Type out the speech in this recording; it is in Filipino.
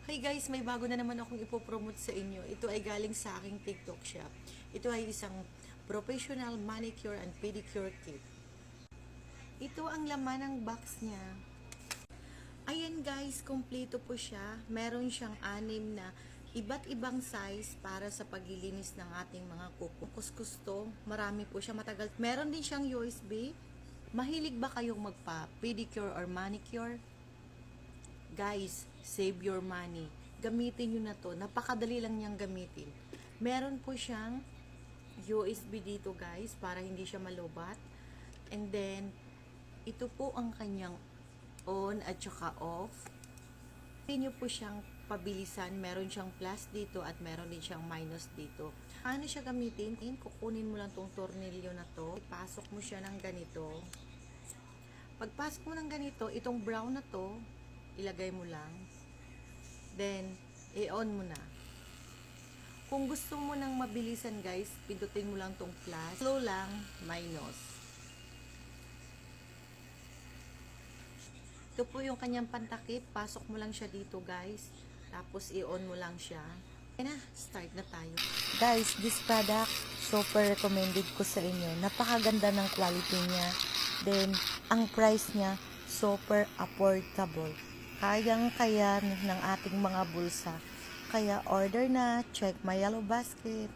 Hey guys, may bago na naman akong ipopromote sa inyo. Ito ay galing sa aking TikTok shop. Ito ay isang professional manicure and pedicure kit. Ito ang laman ng box niya. Ayan guys, kompleto po siya. Meron siyang 6 na iba't ibang size para sa paglilinis ng ating mga kuko. Gusto, marami po siya, matagal. Meron din siyang USB. Mahilig ba kayong magpa-pedicure or manicure? Guys, save your money. Gamitin nyo na to. Napakadali lang niyang gamitin. Meron po siyang USB dito guys, para hindi siya malubat. And then, ito po ang kanyang on at saka off. Pwede nyo po siyang pabilisan. Meron siyang plus dito at meron din siyang minus dito. Paano siya gamitin? Kukunin mo lang tong tornilyo na to. Ipasok mo siya ng ganito. Pagpasok mo ng ganito, itong brown na to, ilagay mo lang. Then, i-on mo na. Kung gusto mo nang mabilisan guys, pindutin mo lang tong plus. Slow lang, minus. Ito po yung kanyang pantakip. Pasok mo lang siya dito guys. Tapos i-on mo lang siya. Kaya na, start na tayo. Guys, this product, super recommended ko sa inyo. Napakaganda ng quality niya. Then, ang price niya, super affordable. Kayang-kaya ng ating mga bulsa. Kaya order na, check my yellow basket.